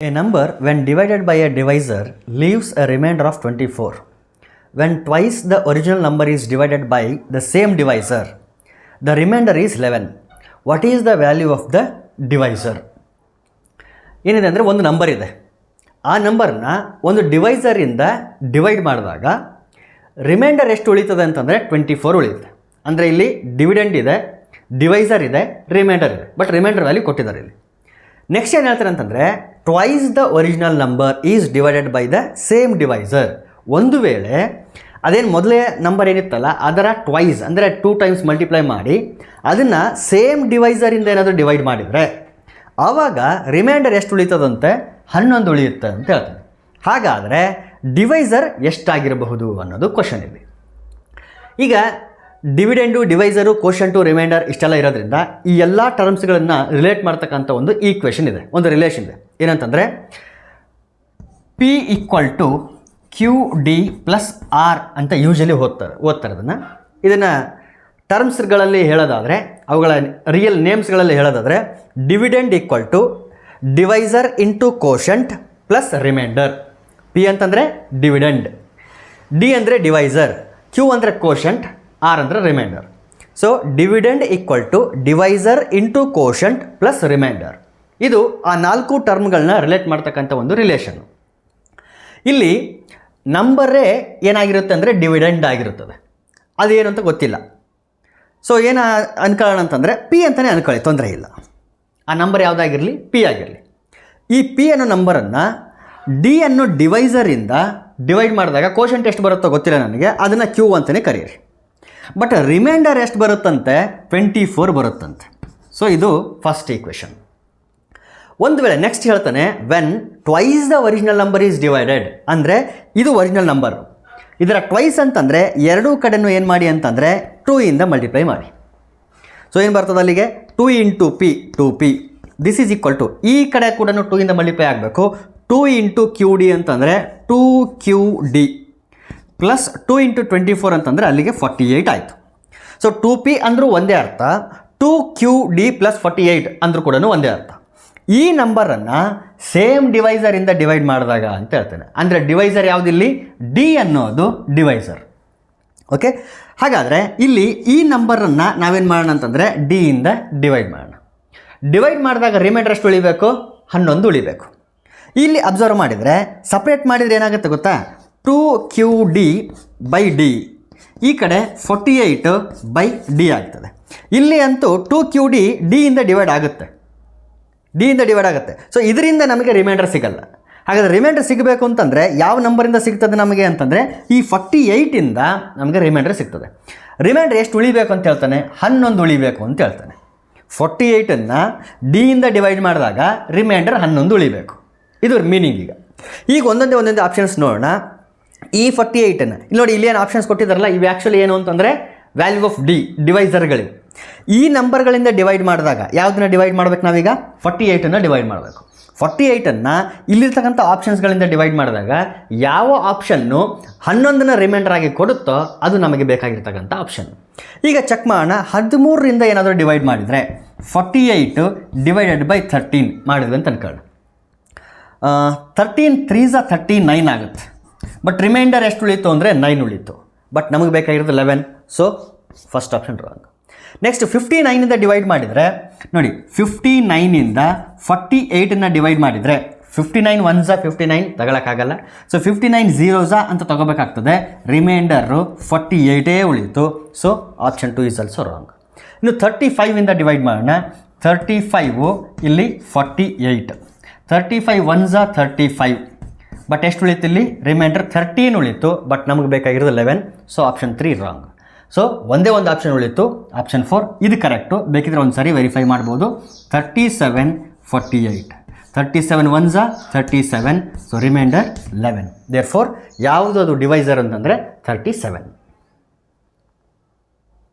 A number when divided by a divisor leaves a remainder of 24. When twice the original number is divided by the same divisor, the remainder is 11. What is the value of the divisor? ಏನಿದೆ ಅಂದರೆ ಒಂದು number ಇದೆ. ಆ ನಂಬರ್ನ ಒಂದು ಡಿವೈಸರಿಂದ divide ಮಾಡಿದಾಗ reminder ಎಷ್ಟು ಉಳಿತದೆ ಅಂತಂದರೆ 24 ಉಳಿಯುತ್ತೆ. ಅಂದರೆ ಇಲ್ಲಿ ಡಿವಿಡೆಂಡ್ ಇದೆ, ಡಿವೈಸರ್ ಇದೆ, ರಿಮೈಂಡರ್ ಇದೆ. ಬಟ್ ರಿಮೈಂಡರ್ ವ್ಯಾಲ್ಯೂ ಕೊಟ್ಟಿದ್ದಾರೆ ಇಲ್ಲಿ. ನೆಕ್ಸ್ಟ್ ಏನು ಹೇಳ್ತಾರೆ ಅಂತಂದರೆ twice the original number is divided by the same divisor. ಒಂದು ವೇಳೆ ಅದೇನು ಮೊದಲೇ ನಂಬರ್ ಏನಿತ್ತಲ್ಲ ಅದರ ಟ್ವೈಸ್ ಅಂದರೆ 2 ಟೈಮ್ಸ್ ಮಲ್ಟಿಪ್ಲೈ ಮಾಡಿ ಅದನ್ನು ಸೇಮ್ ಡಿವೈಸರಿಂದ ಏನಾದರೂ ಡಿವೈಡ್ ಮಾಡಿದರೆ ಆವಾಗ ರಿಮೈಂಡರ್ ಎಷ್ಟು ಉಳಿತದಂತೆ 11 ಉಳಿಯುತ್ತೆ ಅಂತ ಹೇಳ್ತಾರೆ. ಹಾಗಾದರೆ ಡಿವೈಸರ್ ಎಷ್ಟಾಗಿರಬಹುದು ಅನ್ನೋದು ಕ್ವಶನ್ ಇಲ್ಲಿ. ಈಗ ಡಿವಿಡೆಂಡು, ಡಿವೈಸರು, ಕೋಶಂಟು, ರಿಮೈಂಡರ್ ಇಷ್ಟೆಲ್ಲ ಇರೋದ್ರಿಂದ ಈ ಎಲ್ಲ ಟರ್ಮ್ಸ್ಗಳನ್ನು ರಿಲೇಟ್ ಮಾಡ್ತಕ್ಕಂಥ ಒಂದು ಈಕ್ವೇಷನ್ ಇದೆ, ಒಂದು ರಿಲೇಷನ್ ಇದೆ. ಏನಂತಂದರೆ P equal to Q D plus R ಅಂತ ಯೂಶಲಿ ಓದ್ತಾರೆ ಇದನ್ನು ಟರ್ಮ್ಸ್ಗಳಲ್ಲಿ ಹೇಳೋದಾದರೆ, ಅವುಗಳ ರಿಯಲ್ ನೇಮ್ಸ್ಗಳಲ್ಲಿ ಹೇಳೋದಾದರೆ dividend equal to divisor into quotient plus remainder. P ಅಂತಂದರೆ ಡಿವಿಡೆಂಡ್, ಡಿ ಅಂದರೆ ಡಿವೈಸರ್, ಕ್ಯೂ ಅಂದರೆ ಕೋಶಂಟ್, ಆರ್ ಅಂದರೆ remainder. So dividend equal to divisor into quotient plus remainder. ಇದು ಆ 4 ಟರ್ಮ್ಗಳನ್ನ ರಿಲೇಟ್ ಮಾಡ್ತಕ್ಕಂಥ ಒಂದು ರಿಲೇಷನ್ನು. ಇಲ್ಲಿ ನಂಬರೇ ಏನಾಗಿರುತ್ತೆ ಅಂದರೆ ಡಿವಿಡೆಂಡ್ ಆಗಿರುತ್ತದೆ. ಅದೇನು ಅಂತ ಗೊತ್ತಿಲ್ಲ. ಸೊ ಏನು ಅನ್ಕೊಳ್ಳೋಣ ಅಂತಂದರೆ ಪಿ ಅಂತಲೇ ಅನ್ಕೊಳ್ಳಿ, ತೊಂದರೆ ಇಲ್ಲ. ಆ ನಂಬರ್ ಯಾವುದಾಗಿರಲಿ, ಪಿ ಆಗಿರಲಿ. ಈ ಪಿ ಅನ್ನೋ ನಂಬರನ್ನು ಡಿ ಅನ್ನೋ ಡಿವೈಸರಿಂದ ಡಿವೈಡ್ ಮಾಡಿದಾಗ ಕೋಶಂಟ್ ಎಷ್ಟು ಬರುತ್ತೋ ಗೊತ್ತಿಲ್ಲ ನನಗೆ, ಅದನ್ನು ಕ್ಯೂ ಅಂತಲೇ ಕರೀರಿ. ಬಟ್ ರಿಮೈಂಡರ್ ಎಷ್ಟು ಬರುತ್ತಂತೆ, 24 ಬರುತ್ತಂತೆ. ಸೊ ಇದು ಫಸ್ಟ್ ಈಕ್ವೇಷನ್. ಒಂದು ವೇಳೆ ನೆಕ್ಸ್ಟ್ ಹೇಳ್ತಾನೆ when twice the original number is divided, ಅಂದರೆ ಇದು ಒರಿಜಿನಲ್ ನಂಬರು, ಇದರ ಟ್ವೈಸ್ ಅಂತಂದರೆ ಎರಡೂ ಕಡೆನೂ ಏನು ಮಾಡಿ ಅಂತಂದರೆ 2 ಇಂದ ಮಲ್ಟಿಪ್ಲೈ ಮಾಡಿ. ಸೊ ಏನು ಬರ್ತದೆ ಅಲ್ಲಿಗೆ 2 into P, 2p. This is equal to, ಈ ಕಡೆ ಕೂಡ 2 ಇಂದ ಮಲ್ಟಿಪ್ಲೈ ಆಗಬೇಕು. 2 ಇಂಟು ಕ್ಯೂ ಡಿ ಅಂತಂದರೆ 2QD ಪ್ಲಸ್ 2 ಇಂಟು 24 ಅಂತಂದರೆ ಅಲ್ಲಿಗೆ 48 ಆಯಿತು. ಸೊ 2p ಅಂದರೂ ಒಂದೇ ಅರ್ಥ, 2QD ಪ್ಲಸ್ 48 ಅಂದರೂ ಕೂಡ ಒಂದೇ ಅರ್ಥ. ಈ ನಂಬರನ್ನು ಸೇಮ್ ಡಿವೈಸರಿಂದ ಡಿವೈಡ್ ಮಾಡಿದಾಗ ಅಂತ ಹೇಳ್ತೇನೆ. ಅಂದರೆ ಡಿವೈಸರ್ ಯಾವುದಿಲ್ಲಿ, ಡಿ ಅನ್ನೋದು ಡಿವೈಸರ್. ಓಕೆ, ಹಾಗಾದರೆ ಇಲ್ಲಿ ಈ ನಂಬರನ್ನು ನಾವೇನು ಮಾಡೋಣ ಅಂತಂದರೆ ಡಿಯಿಂದ ಡಿವೈಡ್ ಮಾಡೋಣ. ಡಿವೈಡ್ ಮಾಡಿದಾಗ ರಿಮೈಂಡರ್ ಎಷ್ಟು ಉಳಿಬೇಕು, 11 ಉಳಿಬೇಕು. ಇಲ್ಲಿ ಅಬ್ಸರ್ವ್ ಮಾಡಿದರೆ ಸಪ್ರೇಟ್ ಮಾಡಿದರೆ ಏನಾಗುತ್ತೆ ಗೊತ್ತಾ, 2QD ಬೈ ಡಿ, ಈ ಕಡೆ 48 ಬೈ ಡಿ ಆಗ್ತದೆ. ಇಲ್ಲಿ ಅಂತೂ 2QD ಡಿಯಿಂದ ಡಿವೈಡ್ ಆಗುತ್ತೆ, ಡಿಯಿಂದ ಡಿವೈಡ್ ಆಗುತ್ತೆ. ಸೊ ಇದರಿಂದ ನಮಗೆ ರಿಮೈಂಡರ್ ಸಿಗಲ್ಲ. ಹಾಗಾದರೆ ರಿಮೈಂಡರ್ ಸಿಗಬೇಕು ಅಂತಂದರೆ ಯಾವ ನಂಬರಿಂದ ಸಿಗ್ತದೆ ನಮಗೆ ಅಂತಂದರೆ ಈ 48ಇಂದ ನಮಗೆ ರಿಮೈಂಡರ್ ಸಿಗ್ತದೆ. ರಿಮೈಂಡರ್ ಎಷ್ಟು ಉಳಿಬೇಕು ಅಂತ ಹೇಳ್ತಾನೆ, 11 ಉಳಿಬೇಕು ಅಂತ ಹೇಳ್ತಾನೆ. 48ಅನ್ನು ಡಿಯಿಂದ ಡಿವೈಡ್ ಮಾಡಿದಾಗ ರಿಮೈಂಡರ್ 11 ಉಳಿಬೇಕು. ಇದು ಮೀನಿಂಗ್. ಈಗ ಒಂದೊಂದೇ ಆಪ್ಷನ್ಸ್ ನೋಡೋಣ. ಈ 48ಅನ್ನು ಇಲ್ಲಿ ನೋಡಿ, ಇಲ್ಲಿ ಏನು ಆಪ್ಷನ್ಸ್ ಕೊಟ್ಟಿದ್ದಾರಲ್ಲ, ಇವು ಆ್ಯಕ್ಚುಲಿ ಏನು ಅಂತಂದರೆ ವ್ಯಾಲ್ಯೂ ಆಫ್ ಡಿ, ಡಿವೈಸರ್ಗಳಿವೆ. ಈ ನಂಬರ್ಗಳಿಂದ ಡಿವೈಡ್ ಮಾಡಿದಾಗ ಯಾವುದನ್ನ ಡಿವೈಡ್ ಮಾಡಬೇಕು ನಾವೀಗ, 48ಅನ್ನು ಡಿವೈಡ್ ಮಾಡಬೇಕು. 48ಅನ್ನು ಇಲ್ಲಿರ್ತಕ್ಕಂಥ ಆಪ್ಷನ್ಸ್ಗಳಿಂದ ಡಿವೈಡ್ ಮಾಡಿದಾಗ ಯಾವ ಆಪ್ಷನ್ನು 11ನ ರಿಮೈಂಡರ್ ಆಗಿ ಕೊಡುತ್ತೋ ಅದು ನಮಗೆ ಬೇಕಾಗಿರ್ತಕ್ಕಂಥ ಆಪ್ಷನ್. ಈಗ ಚೆಕ್ ಮಾಡೋಣ. 13ರಿಂದ ಏನಾದರೂ ಡಿವೈಡ್ ಮಾಡಿದರೆ 48 ಡಿವೈಡೆಡ್ ಬೈ 13 ಮಾಡಿದ್ವಿ ಅಂತ ಅನ್ಕೊಳ್ಳಿ. 13 3 39 ಆಗುತ್ತೆ. ಬಟ್ ರಿಮೈಂಡರ್ ಎಷ್ಟು ಉಳೀತು ಅಂದರೆ 9 ಉಳೀತು. ಬಟ್ ನಮಗೆ ಬೇಕಾಗಿರೋದು 11. So first option wrong. Next 59ಇಂದ ಡಿವೈಡ್ ಮಾಡಿದರೆ ನೋಡಿ, 59ಇಂದ 48ಅನ್ನು ಡಿವೈಡ್ ಮಾಡಿದರೆ 59 1 59 ತಗೊಳಕ್ಕಾಗಲ್ಲ. ಸೊ 59 0 ಅಂತ ತಗೋಬೇಕಾಗ್ತದೆ. ರಿಮೈಂಡರು 48 ಉಳೀತು. So option 2 is also wrong. ಇನ್ನು 35ಇಂದ ಡಿವೈಡ್ ಮಾಡೋಣ. 35 ಇಲ್ಲಿ 48, 35 1 35, ಬಟ್ ಎಷ್ಟು ಉಳೀತು ಇಲ್ಲಿ, ರಿಮೈಂಡರ್ 13 ಉಳೀತು. ಬಟ್ ನಮಗೆ ಬೇಕಾಗಿರೋದು 11. So option 3 wrong. ಸೊ ಒಂದೇ ಒಂದು ಆಪ್ಷನ್ ಉಳಿತು, ಆಪ್ಷನ್ 4. ಇದು ಕರೆಕ್ಟು. ಬೇಕಿದ್ರೆ ಒಂದು ಸಾರಿ ವೆರಿಫೈ ಮಾಡ್ಬೋದು. 37 48, 37 1 37. So reminder 11. ದೇರ್ಫೋರ್ ಯಾವುದು ಅದು ಡಿವೈಸರ್ ಅಂತಂದರೆ 37.